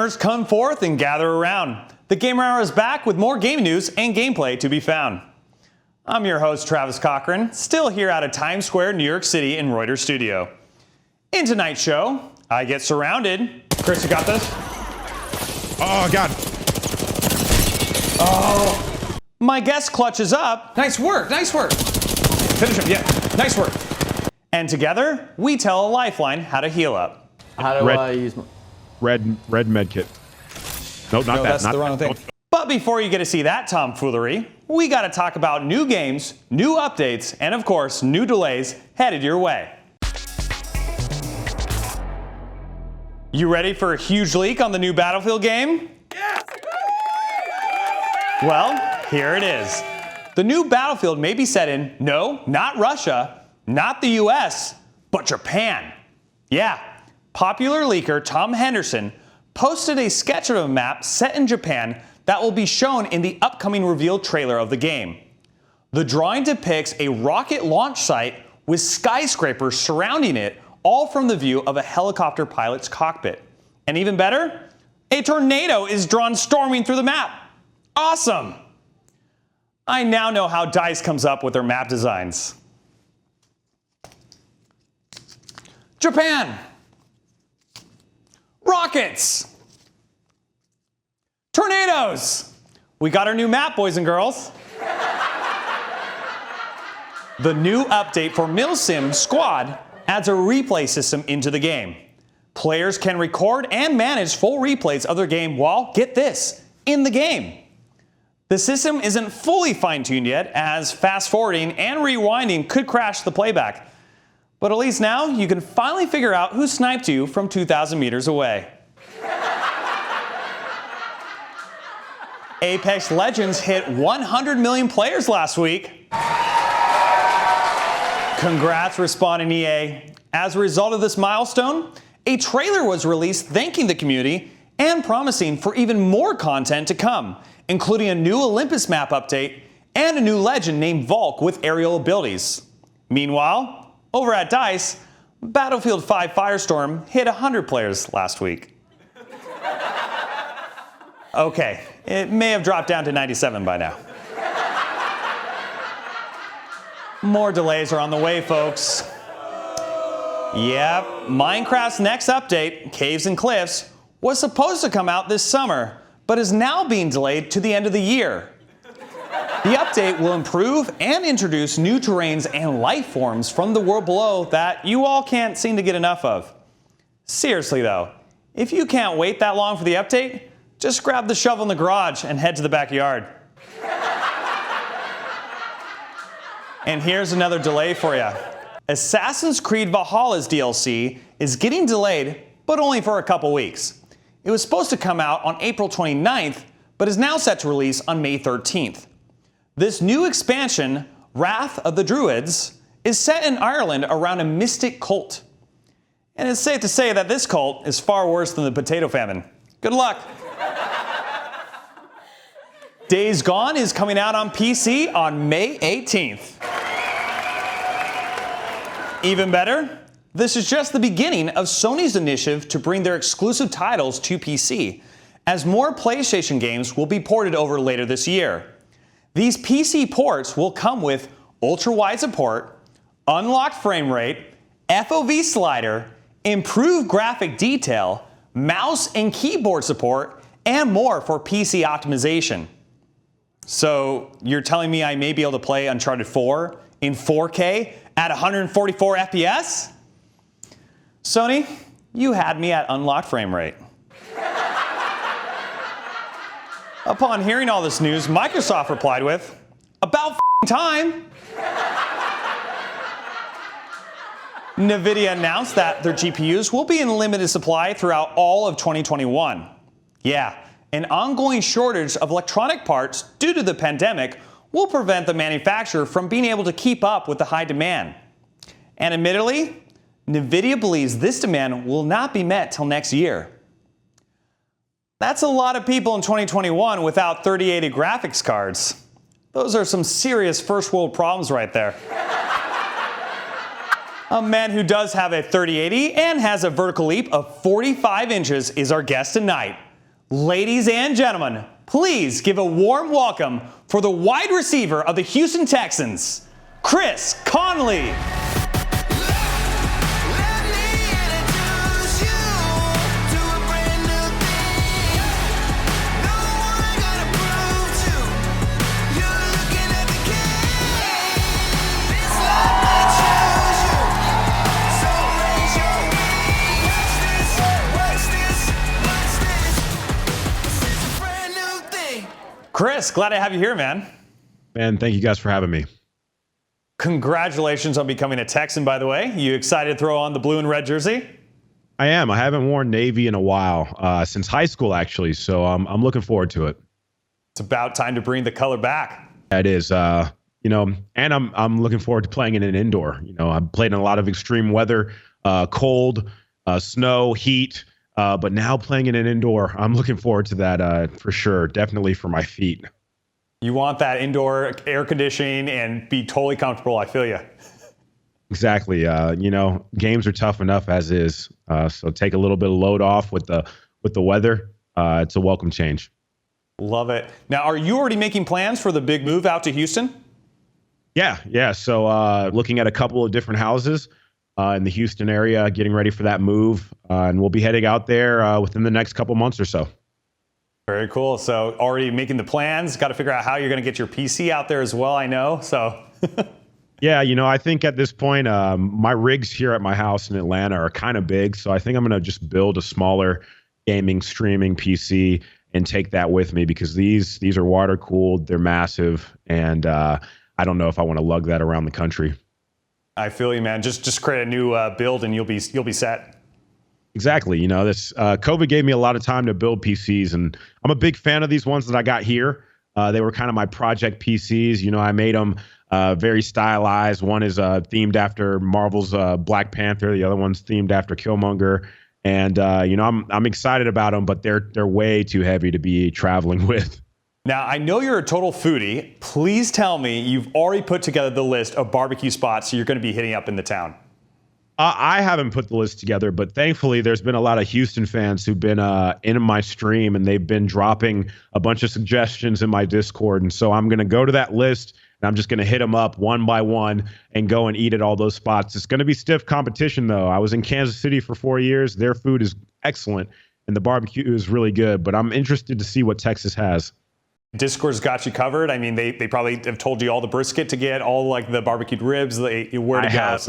gamers, come forth and gather around. The Gamer Hour is back with more game news and gameplay to be found. I'm your host, Travis Cochran, still here out of Times Square, New York City in Reuters Studio. In tonight's show, I get surrounded. Chris, you got this? Oh, God. Oh. My guest clutches up. Nice work, nice work. Finish him, yeah. Nice work. And together, we tell a lifeline how to heal up. How do I use my... Red med kit. No, not No, that. that's Not the wrong thing. But before you get to see that tomfoolery, we got to talk about new games, new updates, and of course, new delays headed your way. You ready for a huge leak on the new Battlefield game? Yes! Well, here it is. The new Battlefield may be set in, no, not Russia, not the US, but Japan. Yeah, popular leaker Tom Henderson posted a sketch of a map set in Japan that will be shown in the upcoming reveal trailer of the game. The drawing depicts a rocket launch site with skyscrapers surrounding it, all from the view of a helicopter pilot's cockpit. And even better, a tornado is drawn storming through the map. Awesome! I now know how DICE comes up with their map designs. Japan. Rockets. Tornadoes. We got our new map, boys and girls. The new update for MilSim Squad adds a replay system into the game. Players can record and manage full replays of their game while, get this, in the game. The system isn't fully fine-tuned yet, as fast-forwarding and rewinding could crash the playback. But at least now, you can finally figure out who sniped you from 2,000 meters away. Apex Legends hit 100 million players last week. Congrats, Responding EA. As a result of this milestone, a trailer was released thanking the community and promising for even more content to come, including a new Olympus map update and a new legend named Volk with aerial abilities. Meanwhile, over at DICE, Battlefield 5 Firestorm hit 100 players last week. Okay, it may have dropped down to 97 by now. More delays are on the way, folks. Yep, Minecraft's next update, Caves and Cliffs, was supposed to come out this summer, but is now being delayed to the end of the year. The update will improve and introduce new terrains and life forms from the world below that you all can't seem to get enough of. Seriously though, if you can't wait that long for the update, just grab the shovel in the garage and head to the backyard. And here's another delay for you. Assassin's Creed Valhalla's DLC is getting delayed, but only for a couple weeks. It was supposed to come out on April 29th, but is now set to release on May 13th. This new expansion, Wrath of the Druids, is set in Ireland around a mystic cult. And it's safe to say that this cult is far worse than the potato famine. Good luck. Days Gone is coming out on PC on May 18th. Even better, this is just the beginning of Sony's initiative to bring their exclusive titles to PC, as more PlayStation games will be ported over later this year. These PC ports will come with ultra-wide support, unlocked frame rate, FOV slider, improved graphic detail, mouse and keyboard support, and more for PC optimization. So you're telling me I may be able to play Uncharted 4 in 4K at 144 FPS? Sony, you had me at unlocked frame rate. Upon hearing all this news, Microsoft replied with, "About time." NVIDIA announced that their GPUs will be in limited supply throughout all of 2021. Yeah, an ongoing shortage of electronic parts due to the pandemic will prevent the manufacturer from being able to keep up with the high demand. And admittedly, NVIDIA believes this demand will not be met till next year. That's a lot of people in 2021 without 3080 graphics cards. Those are some serious first world problems right there. A man who does have a 3080 and has a vertical leap of 45 inches is our guest tonight. Ladies and gentlemen, please give a warm welcome for the wide receiver of the Houston Texans, Chris Conley. Chris, glad to have you here, man. Man, thank you guys for having me. Congratulations on becoming a Texan, by the way. You excited to throw on the blue and red jersey? I am. I haven't worn Navy in a while, since high school, actually. So I'm looking forward to it. It's about time to bring the color back. It is, and I'm looking forward to playing in an indoor. I've played in a lot of extreme weather, cold, snow, heat. But now playing in an indoor, I'm looking forward to that for sure. Definitely for my feet. You want that indoor air conditioning and be totally comfortable. I feel you. Exactly. Games are tough enough as is. So take a little bit of load off with the weather. It's a welcome change. Love it. Now, are you already making plans for the big move out to Houston? Yeah. So looking at a couple of different houses in the Houston area, getting ready for that move. And we'll be heading out there within the next couple months or so. Very cool. So already making the plans, got to figure out how you're going to get your PC out there as well, I know. So yeah, I think at this point, my rigs here at my house in Atlanta are kind of big. So I think I'm going to just build a smaller gaming streaming PC and take that with me, because these are water cooled, they're massive, and I don't know if I want to lug that around the country. I feel you, man. Just create a new build and you'll be set. Exactly. This COVID gave me a lot of time to build PCs, and I'm a big fan of these ones that I got here. They were kind of my project PCs. I made them very stylized. One is themed after Marvel's Black Panther. The other one's themed after Killmonger. And I'm excited about them, but they're way too heavy to be traveling with. Now, I know you're a total foodie. Please tell me you've already put together the list of barbecue spots you're going to be hitting up in the town. I haven't put the list together, but thankfully there's been a lot of Houston fans who've been in my stream, and they've been dropping a bunch of suggestions in my Discord. And so I'm going to go to that list, and I'm just going to hit them up one by one and go and eat at all those spots. It's going to be stiff competition, though. I was in Kansas City for 4 years. Their food is excellent, and the barbecue is really good. But I'm interested to see what Texas has. Discord's got you covered. I mean, they probably have told you all the brisket to get, all like the barbecued ribs, where to go. I have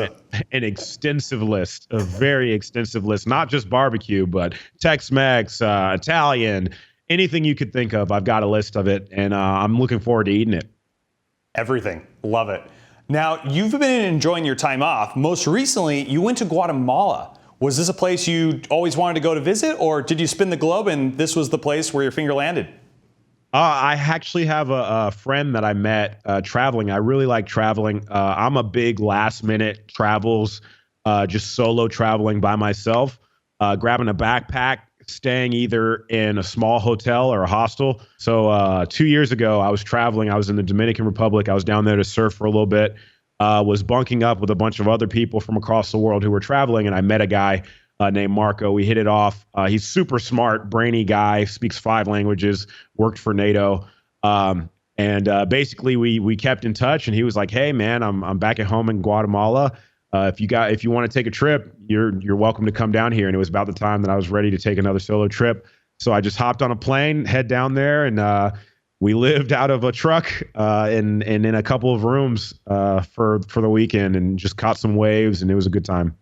an extensive list, a very extensive list, not just barbecue, but Tex-Mex, Italian, anything you could think of. I've got a list of it, and I'm looking forward to eating it. Everything. Love it. Now, you've been enjoying your time off. Most recently, you went to Guatemala. Was this a place you always wanted to go to visit, or did you spin the globe and this was the place where your finger landed? I actually have a friend that I met traveling. I really like traveling. I'm a big last minute travels, just solo traveling by myself, grabbing a backpack, staying either in a small hotel or a hostel. So 2 years ago, I was traveling. I was in the Dominican Republic. I was down there to surf for a little bit, was bunking up with a bunch of other people from across the world who were traveling. And I met a guy named Marco. We hit it off. He's super smart, brainy guy, speaks 5 languages, worked for NATO. Basically we kept in touch, and he was like, "Hey man, I'm back at home in Guatemala. If you want to take a trip, you're welcome to come down here." And it was about the time that I was ready to take another solo trip. So I just hopped on a plane, head down there, and we lived out of a truck and in a couple of rooms for the weekend, and just caught some waves, and it was a good time.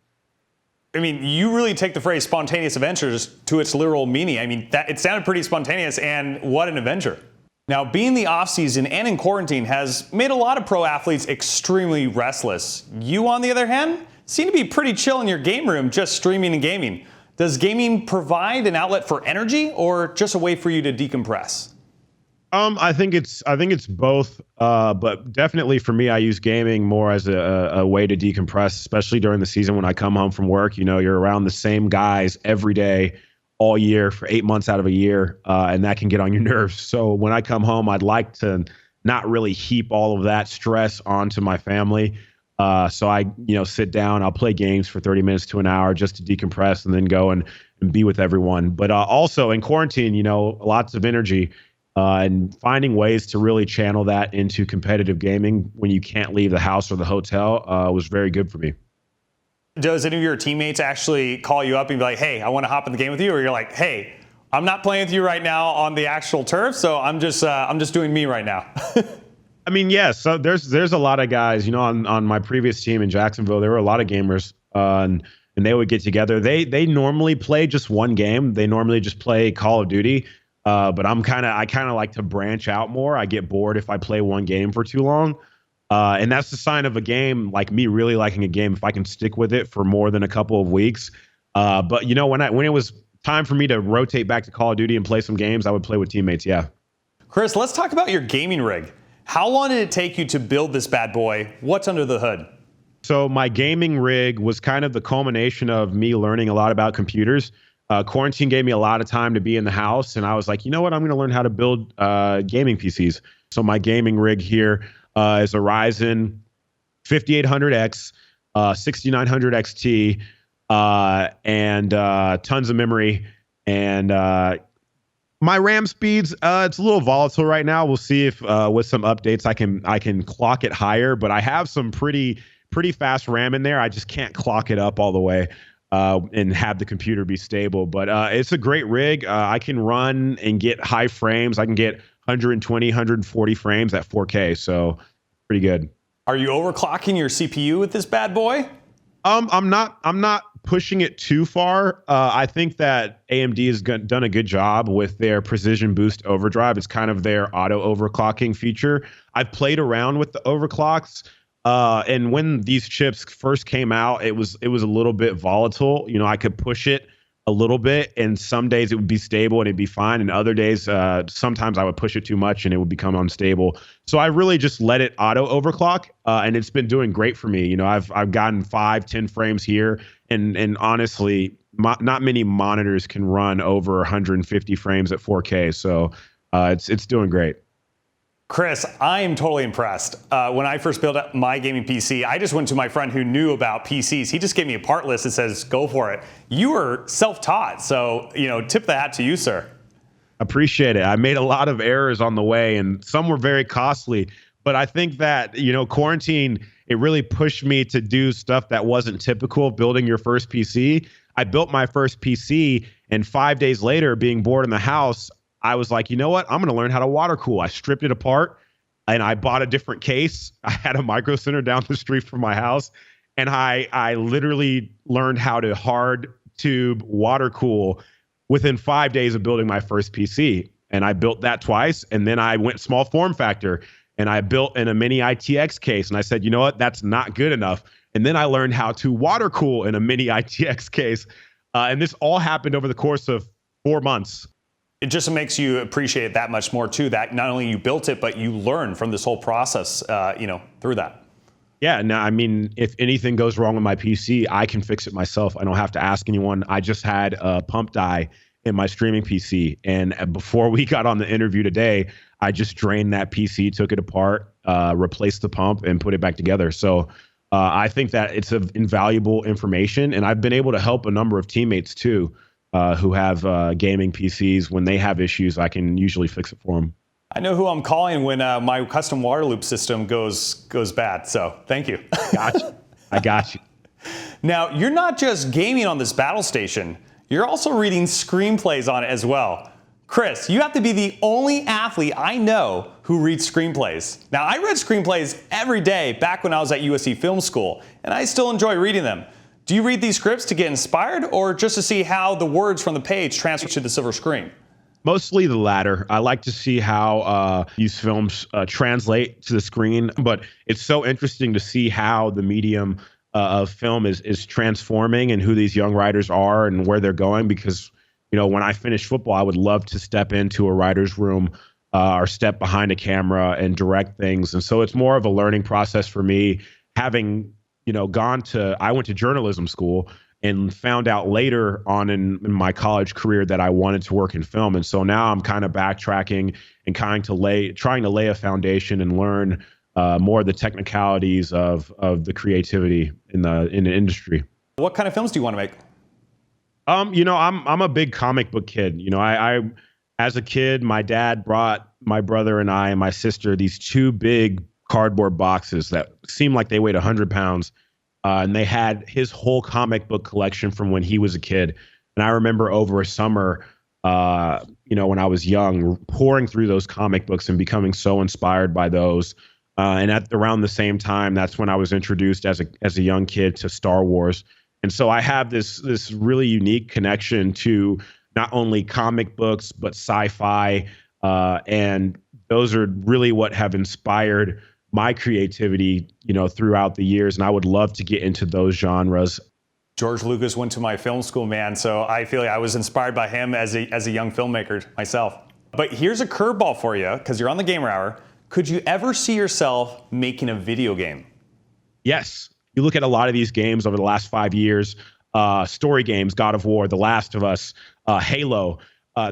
I mean, you really take the phrase spontaneous adventures to its literal meaning. I mean, it sounded pretty spontaneous, and what an adventure. Now, being the off-season and in quarantine has made a lot of pro athletes extremely restless. You, on the other hand, seem to be pretty chill in your game room, just streaming and gaming. Does gaming provide an outlet for energy, or just a way for you to decompress? I think it's both, but definitely for me, I use gaming more as a way to decompress, especially during the season when I come home from work. You're around the same guys every day, all year for 8 months out of a year, and that can get on your nerves. So when I come home, I'd like to not really heap all of that stress onto my family. So I, sit down, I'll play games for 30 minutes to an hour just to decompress, and then go and and be with everyone. But also in quarantine, lots of energy and finding ways to really channel that into competitive gaming when you can't leave the house or the hotel was very good for me. Does any of your teammates actually call you up and be like, hey, I want to hop in the game with you? Or you're like, hey, I'm not playing with you right now on the actual turf, so I'm just doing me right now. I mean, yes. So there's a lot of guys, on my previous team in Jacksonville, there were a lot of gamers, and they would get together. They normally play just one game. They normally just play Call of Duty. But I kind of like to branch out more. I get bored if I play one game for too long. And that's the sign of a game, like me really liking a game, if I can stick with it for more than a couple of weeks. But when it was time for me to rotate back to Call of Duty and play some games, I would play with teammates. Yeah. Chris, let's talk about your gaming rig. How long did it take you to build this bad boy? What's under the hood? So my gaming rig was kind of the culmination of me learning a lot about computers. Quarantine gave me a lot of time to be in the house, and I was like, you know what? I'm going to learn how to build gaming PCs. So my gaming rig here is a Ryzen 5800X, 6900 XT, and tons of memory. And my RAM speeds, it's a little volatile right now. We'll see if with some updates I can clock it higher. But I have some pretty fast RAM in there. I just can't clock it up all the way and have the computer be stable. But it's a great rig. I can run and get high frames. I can get 120, 140 frames at 4K. So pretty good. Are you overclocking your CPU with this bad boy? I'm not pushing it too far. I think that AMD has done a good job with their Precision Boost Overdrive. It's kind of their auto overclocking feature. I've played around with the overclocks, and when these chips first came out, it was a little bit volatile. I could push it a little bit, and some days it would be stable and it'd be fine, and other days, sometimes I would push it too much and it would become unstable. So I really just let it auto overclock, and it's been doing great for me. I've gotten 5-10 frames here, and honestly, not many monitors can run over 150 frames at 4K. So it's doing great. Chris, I am totally impressed. When I first built up my gaming PC, I just went to my friend who knew about PCs. He just gave me a part list and says, go for it. You were self-taught, so tip the hat to you, sir. Appreciate it. I made a lot of errors on the way, and some were very costly. But I think that, quarantine, it really pushed me to do stuff that wasn't typical of building your first PC. I built my first PC, and 5 days later, being bored in the house, I was like, you know what? I'm going to learn how to water cool. I stripped it apart and I bought a different case. I had a Micro Center down the street from my house, and I literally learned how to hard tube water cool within 5 days of building my first PC. And I built that twice. And then I went small form factor and I built in a mini ITX case. And I said, you know what? That's not good enough. And then I learned how to water cool in a mini ITX case. And this all happened over the course of 4 months. It just makes you appreciate it that much more too, that not only you built it, but you learned from this whole process, through that. Yeah, no, I mean, if anything goes wrong with my PC, I can fix it myself. I don't have to ask anyone. I just had a pump die in my streaming PC. And before we got on the interview today, I just drained that PC, took it apart, replaced the pump, and put it back together. So I think that it's invaluable information. And I've been able to help a number of teammates too, who have gaming PCs. When they have issues, I can usually fix it for them. I know who I'm calling when my custom water loop system goes bad. So thank you. Gotcha. I got you. Now, you're not just gaming on this battle station. You're also reading screenplays on it as well. Chris, you have to be the only athlete I know who reads screenplays. Now, I read screenplays every day back when I was at USC Film School, and I still enjoy reading them. Do you read these scripts to get inspired, or just to see how the words from the page transfer to the silver screen? Mostly the latter. I like to see how these films translate to the screen, but it's so interesting to see how the medium of film is transforming and who these young writers are and where they're going. Because, when I finish football, I would love to step into a writer's room or step behind a camera and direct things. And so it's more of a learning process for me, having I went to journalism school and found out later on in my college career that I wanted to work in film. And so now I'm kind of backtracking and trying to lay a foundation and learn more of the technicalities of the creativity in the industry. What kind of films do you want to make? I'm a big comic book kid. I as a kid, my dad brought my brother and I and my sister these two big cardboard boxes that seemed like they weighed 100 pounds. And they had his whole comic book collection from when he was a kid. And I remember over a summer, when I was young, pouring through those comic books and becoming so inspired by those. And at around the same time, that's when I was introduced as a young kid to Star Wars. And so I have this really unique connection to not only comic books, but sci-fi. And those are really what have inspired my creativity, throughout the years. And I would love to get into those genres. George Lucas went to my film school, man, so I feel like I was inspired by him as a young filmmaker myself. But here's a curveball for you, because you're on the Gamer Hour. Could you ever see yourself making a video game? Yes. You look at a lot of these games over the last 5 years, story games, God of War, The Last of Us, Halo.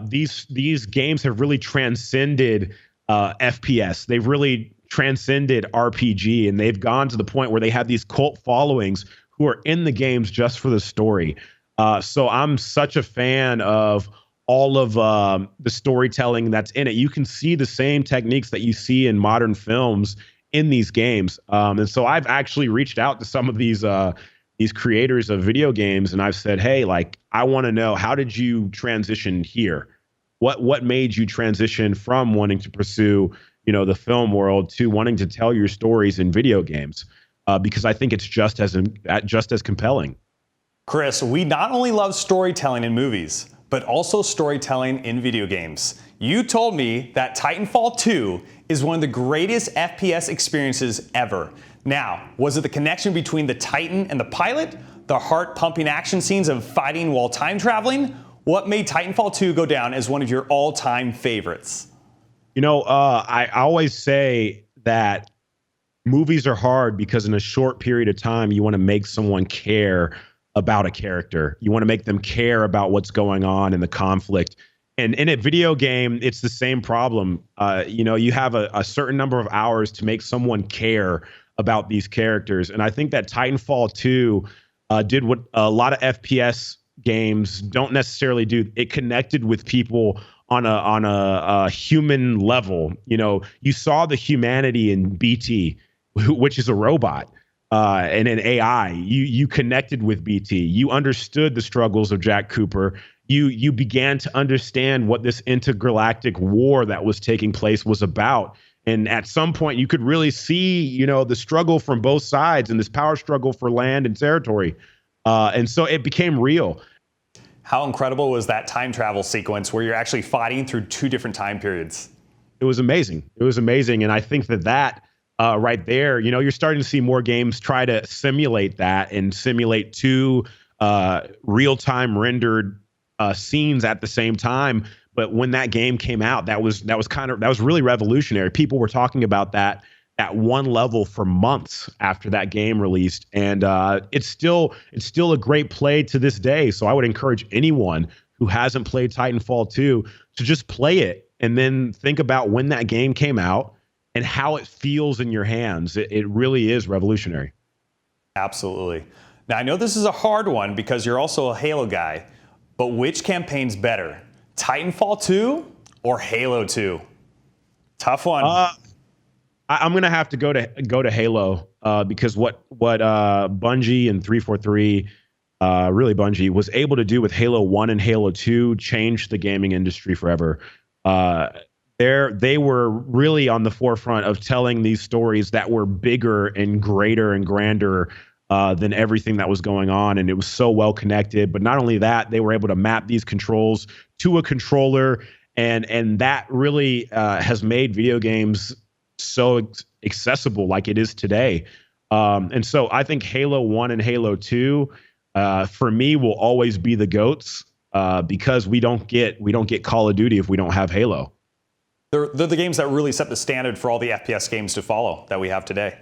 These games have really transcended FPS. They've really transcended RPG, and they've gone to the point where they have these cult followings who are in the games just for the story. So I'm such a fan of all of the storytelling that's in it. You can see the same techniques that you see in modern films in these games. And so I've actually reached out to some of these creators of video games, and I've said, hey, I want to know, how did you transition here? What made you transition from wanting to pursue, the film world to wanting to tell your stories in video games? Because I think it's just as compelling. Chris, we not only love storytelling in movies, but also storytelling in video games. You told me that Titanfall 2 is one of the greatest FPS experiences ever. Now, was it the connection between the Titan and the pilot? The heart-pumping action scenes of fighting while time traveling? What made Titanfall 2 go down as one of your all-time favorites? I always say that movies are hard because in a short period of time, you want to make someone care about a character. You want to make them care about what's going on in the conflict. And in a video game, it's the same problem. You have a certain number of hours to make someone care about these characters. And I think that Titanfall 2 did what a lot of FPS games don't necessarily do. It connected with people on a human level. You saw the humanity in BT, which is a robot. And an AI, you connected with BT. You understood the struggles of Jack Cooper. You began to understand what this intergalactic war that was taking place was about. And at some point, you could really see, the struggle from both sides and this power struggle for land and territory. And so it became real. How incredible was that time travel sequence where you're actually fighting through two different time periods? It was amazing. It was amazing. And I think that right there, you're starting to see more games try to simulate that and simulate two real-time rendered scenes at the same time. But when that game came out, that was really revolutionary. People were talking about that at one level for months after that game released, and it's still a great play to this day. So I would encourage anyone who hasn't played Titanfall 2 to just play it and then think about when that game came out and how it feels in your hands. It really is revolutionary. Absolutely. Now, I know this is a hard one because you're also a Halo guy, but which campaign's better, Titanfall 2 or Halo 2? Tough one. I'm gonna have to go to Halo because what Bungie and 343, really Bungie, was able to do with Halo 1 and Halo 2 changed the gaming industry forever. They were really on the forefront of telling these stories that were bigger and greater and grander than everything that was going on, and it was so well connected. But not only that, they were able to map these controls to a controller, and that really has made video games so accessible like it is today. And so I think Halo 1 and Halo 2 for me will always be the GOATs because we don't get Call of Duty if we don't have Halo. They're the games that really set the standard for all the FPS games to follow that we have today.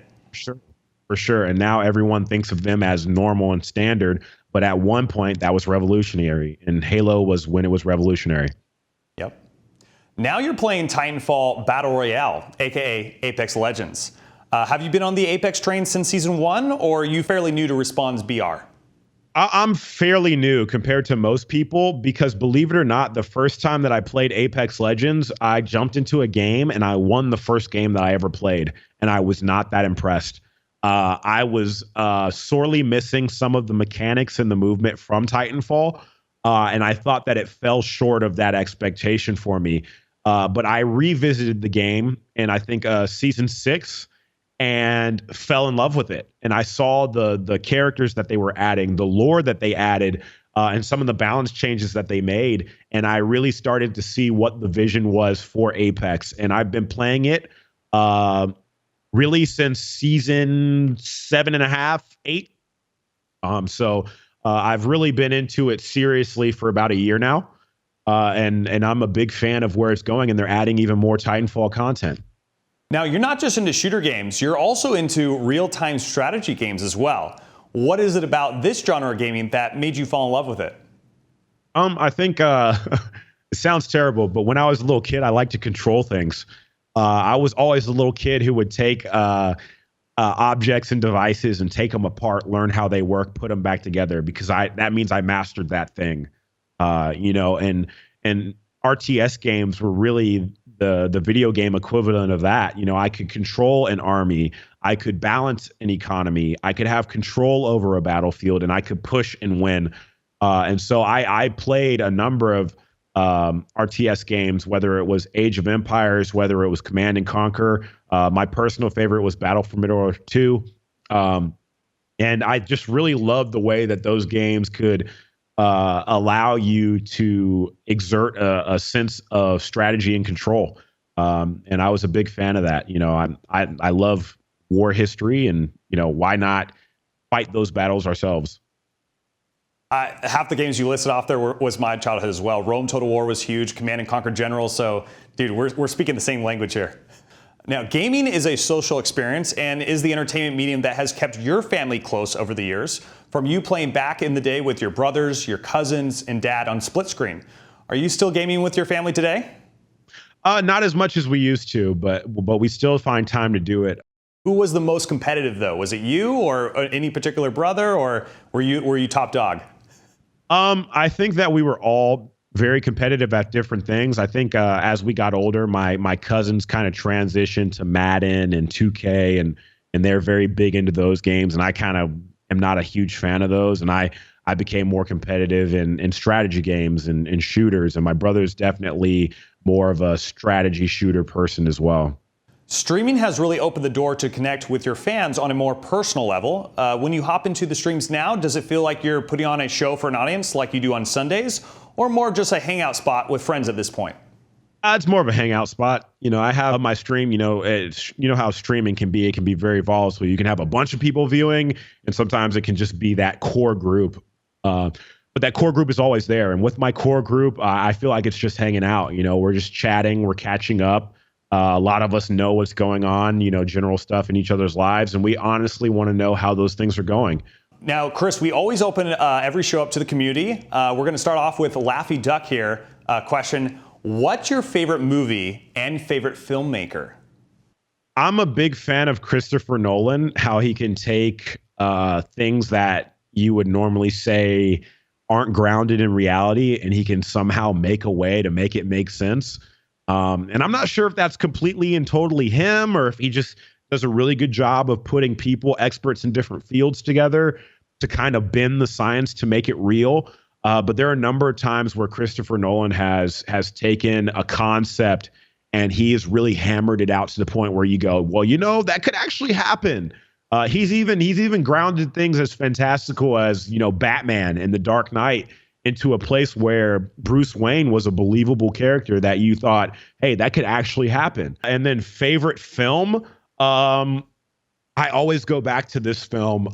For sure. And now everyone thinks of them as normal and standard, but at one point that was revolutionary, and Halo was when it was revolutionary. Yep. Now you're playing Titanfall Battle Royale, aka Apex Legends. Have you been on the Apex train since season 1, or are you fairly new to Respawn's BR? I'm fairly new compared to most people because, believe it or not, the first time that I played Apex Legends, I jumped into a game and I won the first game that I ever played, and I was not that impressed. I was sorely missing some of the mechanics and the movement from Titanfall, and I thought that it fell short of that expectation for me. But I revisited the game, and I think Season 6, and fell in love with it. And I saw the characters that they were adding, the lore that they added, and some of the balance changes that they made. And I really started to see what the vision was for Apex. And I've been playing it really since season 7.5, 8. So I've really been into it seriously for about a year now. And I'm a big fan of where it's going, and they're adding even more Titanfall content. Now, you're not just into shooter games, you're also into real-time strategy games as well. What is it about this genre of gaming that made you fall in love with it? I think it sounds terrible, but when I was a little kid, I liked to control things. I was always a little kid who would take objects and devices and take them apart, learn how they work, put them back together, because that means I mastered that thing. And RTS games were really the video game equivalent of that. I could control an army, I could balance an economy, I could have control over a battlefield, and I could push and win. And so I played a number of RTS games, whether it was Age of Empires, whether it was Command and Conquer. My personal favorite was Battle for Middle-earth 2. And I just really loved the way that those games could allow you to exert a sense of strategy and control. And I was a big fan of that. I love war history, and, why not fight those battles ourselves? Half the games you listed off there was my childhood as well. Rome Total War was huge, Command and Conquer General. So, dude, we're speaking the same language here. Now, gaming is a social experience and is the entertainment medium that has kept your family close over the years, from you playing back in the day with your brothers, your cousins, and dad on split screen. Are you still gaming with your family today? Not as much as we used to, but we still find time to do it. Who was the most competitive, though? Was it you or any particular brother, or were you top dog? I think that we were all very competitive at different things. I think as we got older, my cousins kind of transitioned to Madden and 2K, and they're very big into those games, and I kind of am not a huge fan of those. And I became more competitive in strategy games and shooters, and my brother's definitely more of a strategy shooter person as well. Streaming has really opened the door to connect with your fans on a more personal level. When you hop into the streams now, does it feel like you're putting on a show for an audience like you do on Sundays, or more just a hangout spot with friends at this point? It's more of a hangout spot. I have my stream, how streaming can be. It can be very volatile. You can have a bunch of people viewing, and sometimes it can just be that core group. But that core group is always there. And with my core group, I feel like it's just hanging out. We're just chatting, we're catching up. A lot of us know what's going on, general stuff in each other's lives, and we honestly want to know how those things are going. Now, Chris, we always open every show up to the community. We're going to start off with Laffy Duck here. Question, what's your favorite movie and favorite filmmaker? I'm a big fan of Christopher Nolan, how he can take things that you would normally say aren't grounded in reality, and he can somehow make a way to make it make sense. And I'm not sure if that's completely and totally him, or if he just does a really good job of putting people, experts in different fields together to kind of bend the science to make it real. But there are a number of times where Christopher Nolan has taken a concept and he has really hammered it out to the point where you go, well, that could actually happen. He's even grounded things as fantastical as, Batman and The Dark Knight into a place where Bruce Wayne was a believable character that you thought, hey, that could actually happen. And then favorite film, I always go back to this film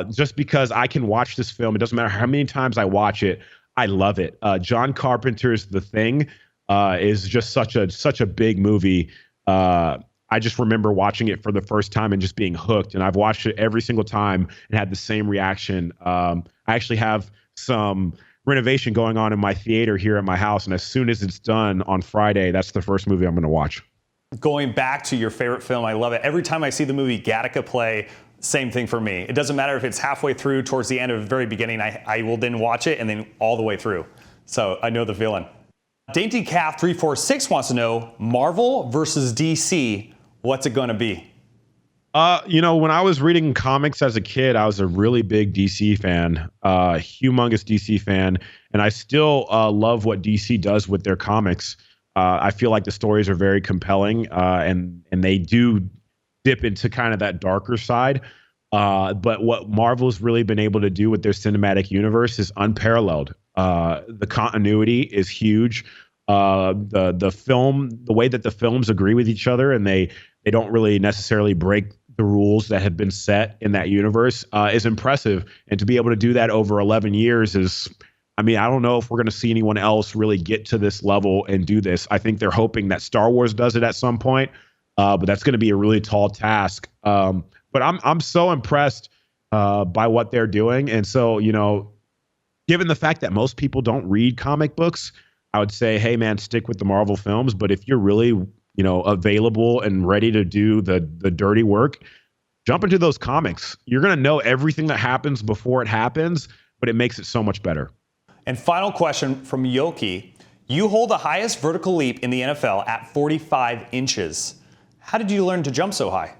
just because I can watch this film. It doesn't matter how many times I watch it. I love it. John Carpenter's The Thing is just such a big movie. I just remember watching it for the first time and just being hooked. And I've watched it every single time and had the same reaction. I actually have some renovation going on in my theater here at my house, and as soon as it's done on Friday, that's the first movie I'm going to watch. Going back to your favorite film, I love it. Every time I see the movie Gattaca play, Same thing for me. It doesn't matter if it's halfway through, towards the end, or the very beginning. I will then watch it and then all the way through. So I know the feeling. Dainty Calf 346 wants to know, Marvel versus DC, what's it going to be? When I was reading comics as a kid, I was a really big DC fan, humongous DC fan, and I still love what DC does with their comics. I feel like the stories are very compelling, and they do dip into kind of that darker side. But what Marvel's really been able to do with their cinematic universe is unparalleled. The continuity is huge. The way that the films agree with each other, and they don't really necessarily break the rules that have been set in that universe, is impressive. And to be able to do that over 11 years is, I don't know if we're going to see anyone else really get to this level and do this. I think they're hoping that Star Wars does it at some point, but that's going to be a really tall task. But I'm so impressed by what they're doing. And so, given the fact that most people don't read comic books, I would say, hey, man, stick with the Marvel films. But if you're really, available and ready to do the dirty work, jump into those comics. You're going to know everything that happens before it happens, but it makes it so much better. And final question from Yoki. You hold the highest vertical leap in the NFL at 45 inches. How did you learn to jump so high?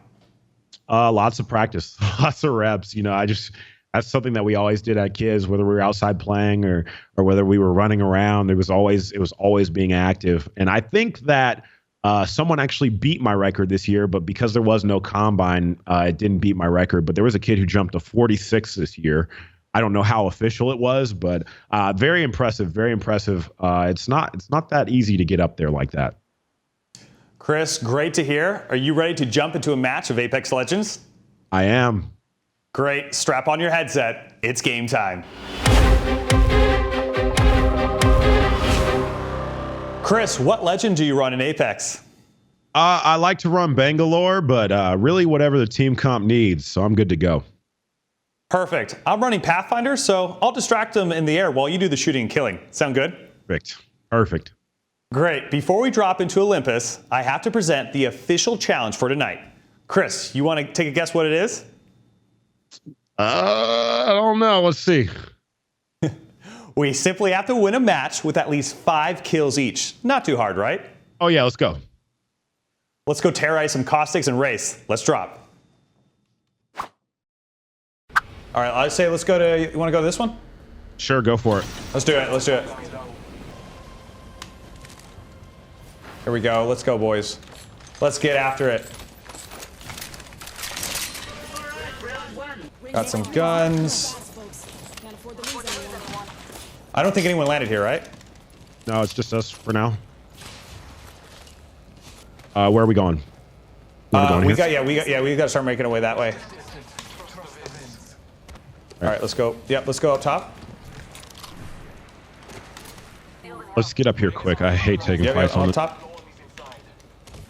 Lots of practice, lots of reps. That's something that we always did as kids, whether we were outside playing or whether we were running around. It was always being active. And I think that someone actually beat my record this year, but because there was no combine, it didn't beat my record. But there was a kid who jumped to 46 this year. I don't know how official it was, but very impressive, very impressive. It's not that easy to get up there like that. Chris, great to hear. Are you ready to jump into a match of Apex Legends? I am. Great. Strap on your headset. It's game time. Chris, what legend do you run in Apex? I like to run Bangalore, but really whatever the team comp needs, so I'm good to go. Perfect. I'm running Pathfinder, so I'll distract them in the air while you do the shooting and killing. Sound good? Perfect. Great. Before we drop into Olympus, I have to present the official challenge for tonight. Chris, you want to take a guess what it is? I don't know. Let's see. We simply have to win a match with at least 5 kills each. Not too hard, right? Oh, yeah, let's go. Let's go terrorize some caustics and race. Let's drop. All right, I say let's go to, you want to go to this one? Sure, go for it. Let's do it. Here we go. Let's go, boys. Let's get after it. Got some guns. I don't think anyone landed here, right? No, it's just us for now. Where are we going? We got to start making our way that way. All right, let's go. Yep, let's go up top. Let's get up here quick. I hate taking fights on up top.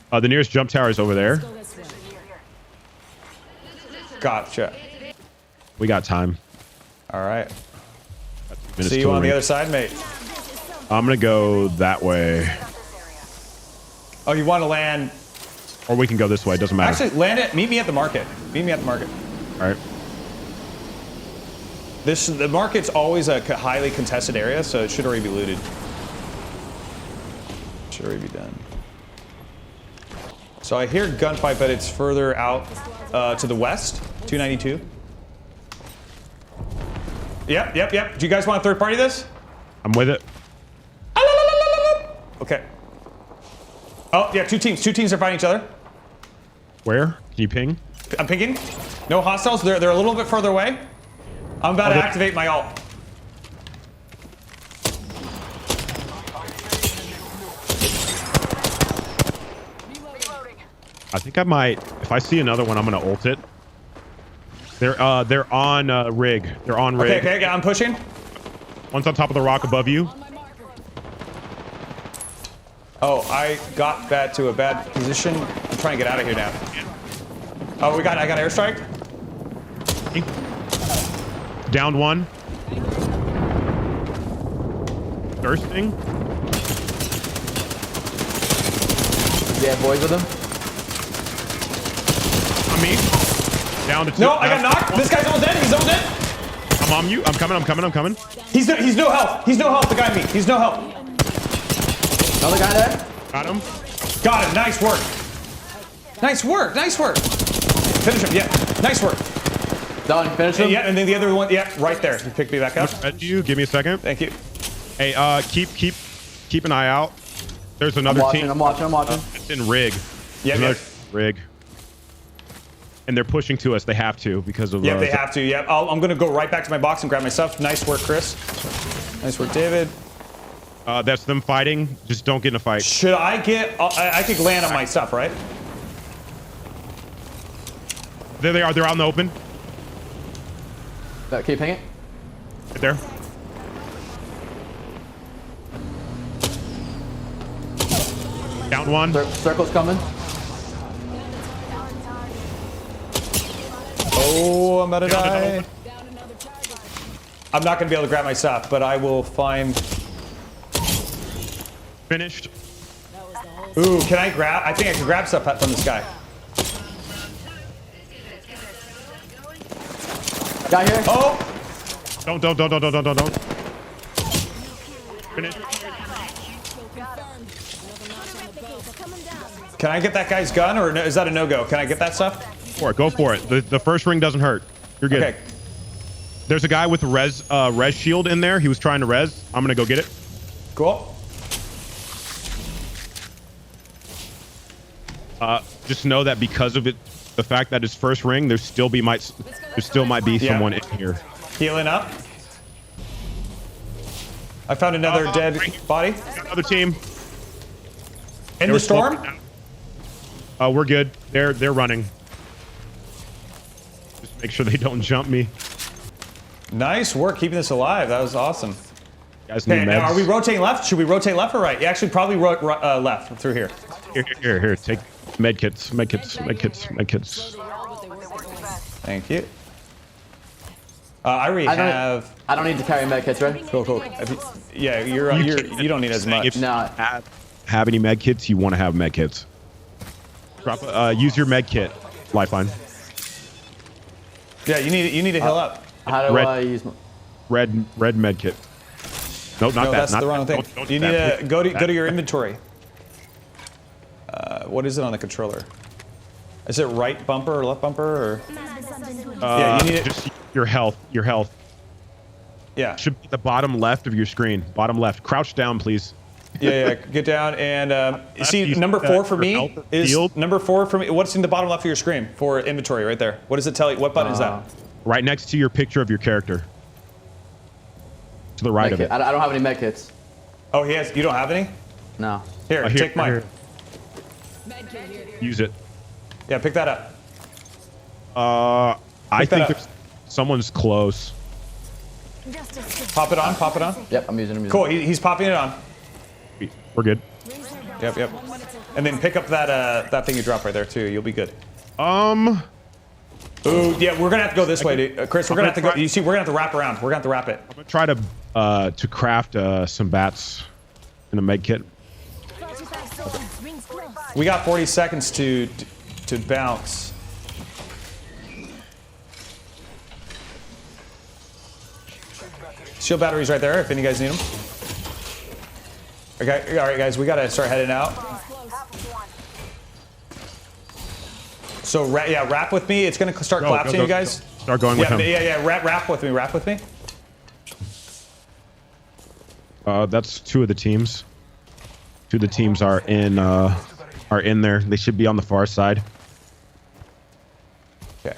The nearest jump tower is over there. Gotcha. We got time. All right. See you on the other side, mate. I'm gonna go that way. Oh, you want to land? Or we can go this way. It doesn't matter. Actually, land it. Meet me at the market. All right. The market's always a highly contested area, so it should already be looted. Should already be done. So I hear gunfight, but it's further out to the west, 292. Yep. Do you guys want to third party this? I'm with it. Okay. Oh, yeah, two teams. Two teams are fighting each other. Where? Can you ping? I'm pinging. No hostiles. They're a little bit further away. I'm about to activate my ult. I think I might. If I see another one, I'm gonna ult it. They're on rig. They're on rig. Okay, I'm pushing. One's on top of the rock above you. Oh, I got that to a bad position. I'm trying to get out of here now. Oh, I got airstrike. Downed one. Thirsting. Yeah, boys with him. On me. Down to 2. No, I got knocked. This guy's almost dead. He's almost dead. I'm on you. I'm coming. He's no health. He's no health. The guy on me. He's no health. Another guy there. Got him. Got him. Nice work. Nice work. Nice work. Finish him. Yeah. Nice work. Done. Finish him. Yeah, and then the other one. Yeah, right there. You picked me back up. You give me a second. Thank you. Hey, keep an eye out. There's another team. I'm watching. It's in rig. Yeah. Rig. And they're pushing to us. They have to because of. Yeah, they have to. Yeah, I'm gonna go right back to my box and grab my stuff. Nice work, Chris. Nice work, David. That's them fighting. Just don't get in a fight. Should I get? I could land on my stuff, right? There they are. They're out in the open. Keep hanging. Right there. Down one. Circle's coming. Oh, I'm about to die. I'm not gonna be able to grab my stuff, but I will find. Finished. Ooh, can I grab? I think I can grab stuff from this guy. Guy here. Oh, Don't. Finish. can I get that guy's gun, or is that a no-go? Can I get that stuff? Go for it. The first ring doesn't hurt. You're good. Okay. There's a guy with a res shield in there. He was trying to res. I'm gonna go get it. Cool. Just know that because of it, the fact that it's first ring, there still might be someone in here. Healing up. I found another dead body. Another team. In the storm? We're good. They're running. Just make sure they don't jump me. Nice work keeping this alive. That was awesome. You guys need Okay, meds. now are we rotating left? Should we rotate left or right? Yeah, actually, probably left through here. Here. Take medkits. Thank you. I already have. I don't need to carry medkits, right? Cool. Yeah, you don't need as much. If you No. have any medkits, you want to have medkits. Use your medkit. Lifeline. Yeah, you need to heal up. How do I use my... Red medkit. Nope, not No, that. that's not the wrong that. thing. Don't You do need that. to go to your inventory. What is it on the controller? Is it right bumper or left bumper or? Yeah, you need it. Just your health. Yeah. Should be at the bottom left of your screen. Bottom left. Crouch down, please. Yeah. Get down and see number 4 for me is number 4 for me. What's in the bottom left of your screen for inventory right there? What does it tell you? What button is that? Right next to your picture of your character. To the right of it. I don't have any medkits. Oh, he has. You don't have any? No. Here, take mine. Here. Use it. Yeah, pick that up. I think someone's close. Pop it on. Yep, I'm using. Cool. He's popping it on. We're good. Yep. And then pick up that thing you dropped right there too. You'll be good. Ooh, yeah, we're gonna have to go this way, dude. Chris. We're gonna have to go. You see, we're gonna have to wrap around. We're gonna have to wrap it. I'm gonna try to craft some bats in a med kit. We got 40 seconds to bounce. Shield batteries right there if any guys need them. Okay, all right, guys, we gotta start heading out. So wrap with me. It's gonna start collapsing, you guys. Start going with him. Yeah. Wrap with me. Wrap with me. That's 2 of the teams. 2 of the teams are in there. They should be on the far side. Okay.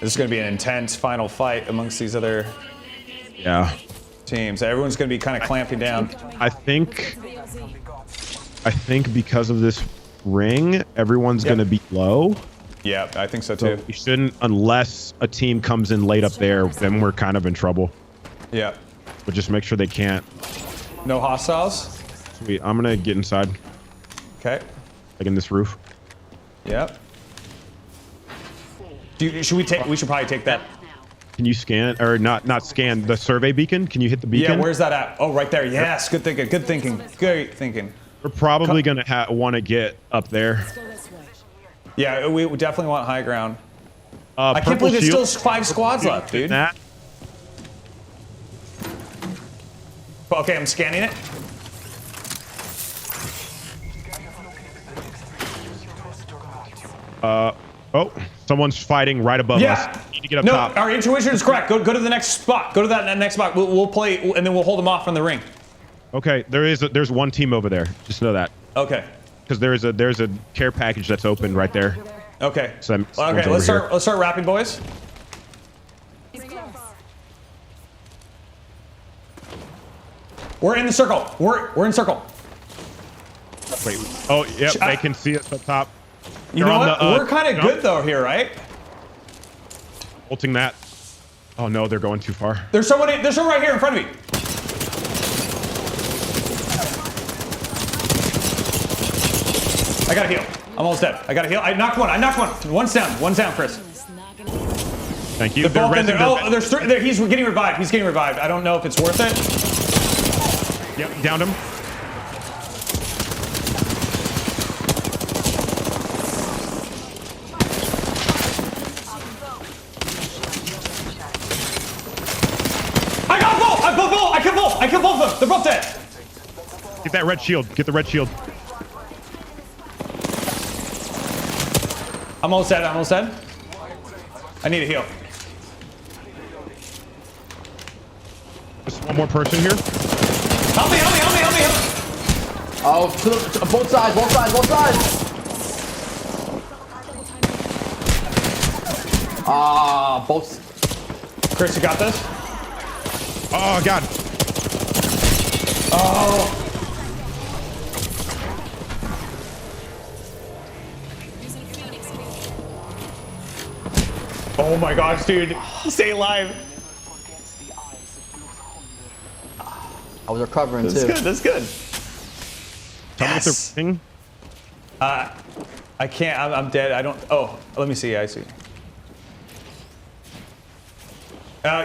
This is going to be an intense final fight amongst these other teams. Everyone's going to be kind of clamping down. I think because of this ring, everyone's going to be low. Yeah, I think so too. So we shouldn't, unless a team comes in late up there, then we're kind of in trouble. Yeah. But just make sure they can't. No hostiles? Sweet. I'm going to get inside. Okay. Like in this roof. Yep. We should probably take that. Can you scan, or not scan, the survey beacon? Can you hit the beacon? Yeah, where's that at? Oh, right there. Yes, good thinking. Great thinking. We're probably going to want to get up there. Yeah, we definitely want high ground. I can't Purple believe there's shield. still 5 squads left, dude. That. Okay, I'm scanning it. Oh, someone's fighting right above Yeah. us. Need to get up No, top. our intuition is correct. Go to the next spot. Go to that next spot. We'll play, and then we'll hold them off from the ring. Okay, there's one team over there. Just know that. Okay. Because there's a care package that's open right there. Okay. So Okay. Let's start rapping, boys. We're in the circle. We're in circle. Wait. Oh, yep. They can see us up top. You know what? We're kind of good though here, right? Ulting that. Oh no, they're going too far. There's someone right here in front of me. I gotta heal. I'm almost dead. I gotta heal. I knocked one. One's down. One's down, Chris. Thank you. They're both in there. Oh, there's 3. He's getting revived. He's getting revived. I don't know if it's worth it. Yep, downed him. I got both. I killed both of them. They're both dead. Get that red shield. Get the red shield. I'm almost dead. I need a heal. Just one more person here. Help me. Oh, both sides. Ah, both. Chris, you got this? Oh god. Oh. Oh my gosh, dude. Stay alive. I was recovering too. That's good. Tell me Yes. the ring. I can't. I'm dead. I don't. Oh, let me see. I see.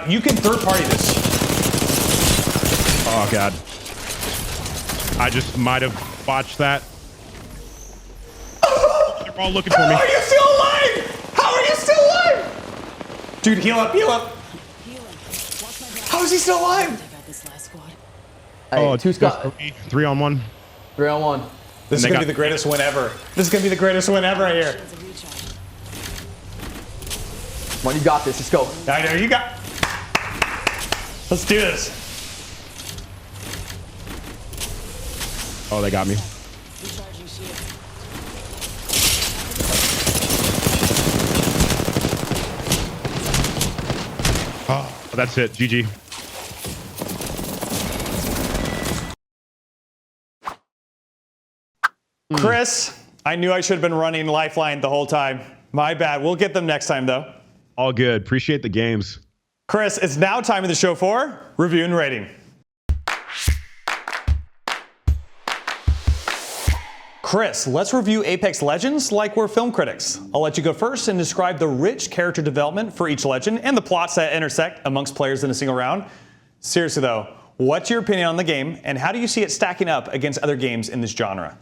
You can third party this. Oh god. I just might have botched that. They're all looking for me. How are you still alive? How are you still alive? Dude, heal up. How is he still alive? Hey, Oh, two Scott. 3 on 1. 3-on-1. This is they gonna got- be the greatest win ever. This is gonna be the greatest win ever right here. Come on, you got this. Let's go. I know you got. Let's do this. Oh, they got me. Oh, that's it. GG. Chris, I knew I should have been running Lifeline the whole time. My bad. We'll get them next time though. All good. Appreciate the games. Chris, it's now time of the show for review and rating. Chris, let's review Apex Legends like we're film critics. I'll let you go first and describe the rich character development for each legend and the plots that intersect amongst players in a single round. Seriously though, what's your opinion on the game and how do you see it stacking up against other games in this genre?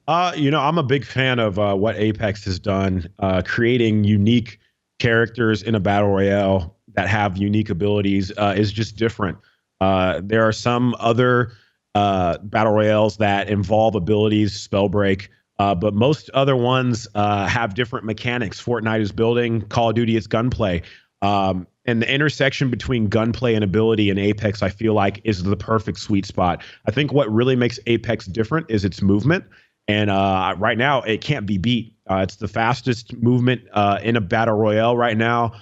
I'm a big fan of what Apex has done, creating unique characters in a battle royale that have unique abilities is just different. There are some other battle royales that involve abilities, spell break, but most other ones have different mechanics. Fortnite is building, Call of Duty is gunplay. And the intersection between gunplay and ability in Apex, I feel like, is the perfect sweet spot. I think what really makes Apex different is its movement. And right now, it can't be beat. It's the fastest movement in a battle royale right now.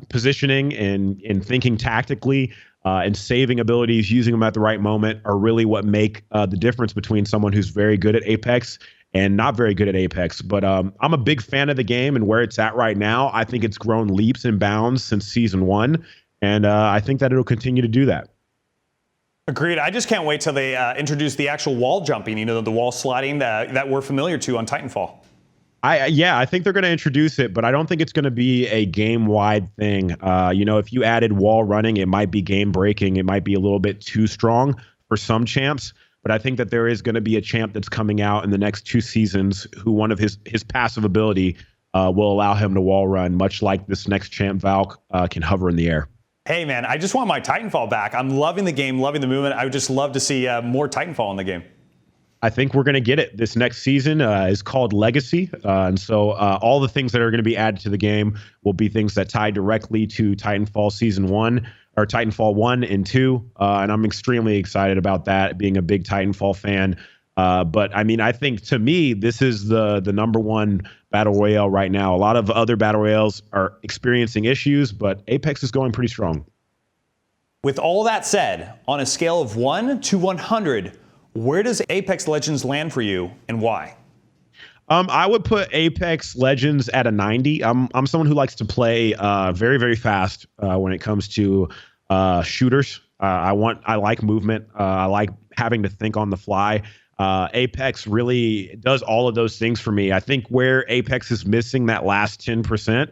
Positioning and thinking tactically and saving abilities, using them at the right moment are really what make the difference between someone who's very good at Apex and not very good at Apex. But I'm a big fan of the game and where it's at right now. I think it's grown leaps and bounds since Season 1. And I think that it'll continue to do that. Agreed. I just can't wait till they introduce the actual wall jumping, the wall sliding that we're familiar to on Titanfall. I think they're going to introduce it, but I don't think it's going to be a game-wide thing. If you added wall running, it might be game-breaking. It might be a little bit too strong for some champs. but I think that there is going to be a champ that's coming out in the next 2 seasons who one of his passive ability will allow him to wall run, much like this next champ Valk can hover in the air. Hey, man, I just want my Titanfall back. I'm loving the game, loving the movement. I would just love to see more Titanfall in the game. I think we're going to get it. This next season is called Legacy. And so all the things that are going to be added to the game will be things that tie directly to Titanfall Season 1 or Titanfall 1 and 2. And I'm extremely excited about that, being a big Titanfall fan. But I mean, I think to me, this is the number one battle royale right now. A lot of other battle royales are experiencing issues, but Apex is going pretty strong. With all that said, on a scale of 1 to 100, where does Apex Legends land for you and why? I would put Apex Legends at a 90. I'm someone who likes to play very, very fast when it comes to shooters. I like movement. I like having to think on the fly. Apex really does all of those things for me. I think where Apex is missing that last 10%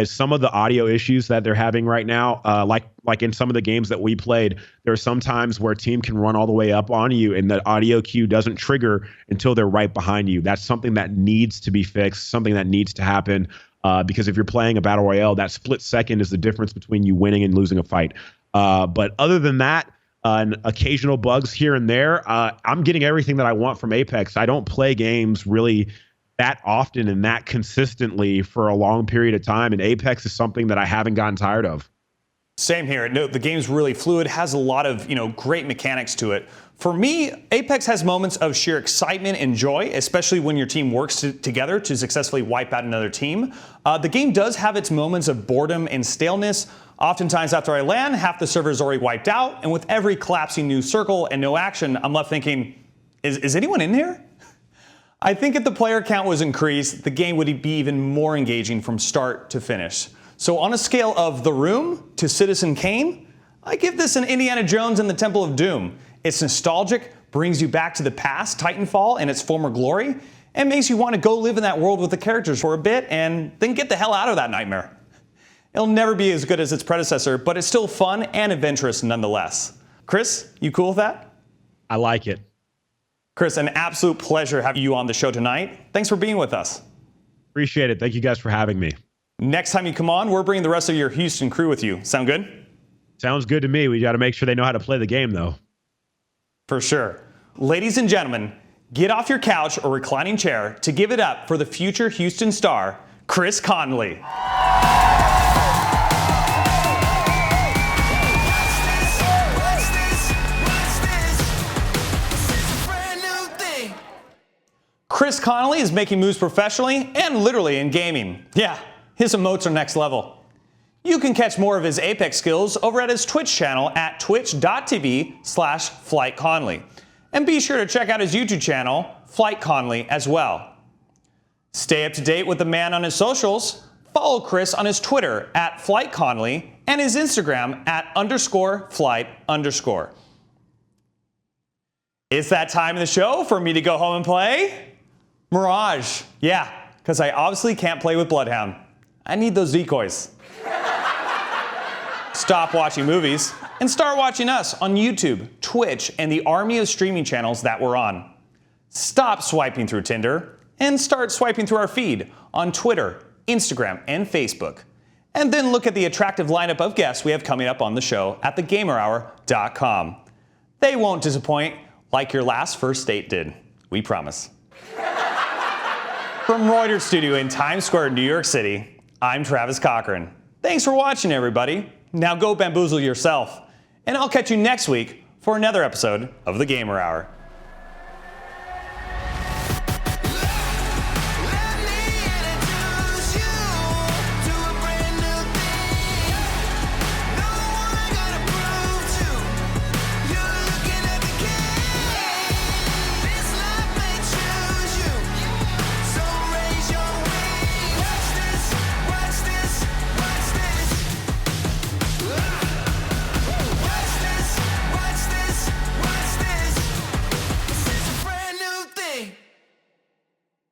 is some of the audio issues that they're having right now. Like in some of the games that we played, there are some times where a team can run all the way up on you and the audio cue doesn't trigger until they're right behind you. That's something that needs to be fixed, something that needs to happen, because if you're playing a battle royale, that split second is the difference between you winning and losing a fight. But other than that, and occasional bugs here and there, I'm getting everything that I want from Apex. I don't play games really that often and that consistently for a long period of time, and Apex is something that I haven't gotten tired of. Same here. No, the game's really fluid, has a lot of great mechanics to it. For me, Apex has moments of sheer excitement and joy, especially when your team works together to successfully wipe out another team. The game does have its moments of boredom and staleness. Oftentimes after I land, half the server is already wiped out, and with every collapsing new circle and no action, I'm left thinking, is anyone in here? I think if the player count was increased, the game would be even more engaging from start to finish. So on a scale of The Room to Citizen Kane, I give this an Indiana Jones and the Temple of Doom. It's nostalgic, brings you back to the past, Titanfall, and its former glory, and makes you want to go live in that world with the characters for a bit and then get the hell out of that nightmare. It'll never be as good as its predecessor, but it's still fun and adventurous nonetheless. Chris, you cool with that? I like it. Chris, an absolute pleasure having you on the show tonight. Thanks for being with us. Appreciate it. Thank you guys for having me. Next time you come on, we're bringing the rest of your Houston crew with you. Sound good? Sounds good to me. We got to make sure they know how to play the game, though. For sure. Ladies and gentlemen, get off your couch or reclining chair to give it up for the future Houston star, Chris Conley. Chris Conley is making moves professionally and literally in gaming. Yeah, his emotes are next level. You can catch more of his Apex skills over at his Twitch channel at twitch.tv/FlightConley. And be sure to check out his YouTube channel, Flight Conley, as well. Stay up to date with the man on his socials. Follow Chris on his Twitter at Flight Conley and his Instagram at _flight_. It's that time of the show for me to go home and play Mirage. Yeah, because I obviously can't play with Bloodhound. I need those decoys. Stop watching movies and start watching us on YouTube, Twitch, and the army of streaming channels that we're on. Stop swiping through Tinder and start swiping through our feed on Twitter, Instagram, and Facebook. And then look at the attractive lineup of guests we have coming up on the show at thegamerhour.com. They won't disappoint like your last first date did. We promise. From Reuters Studio in Times Square, New York City, I'm Travis Cochran. Thanks for watching, everybody. Now go bamboozle yourself. And I'll catch you next week for another episode of The Gamer Hour.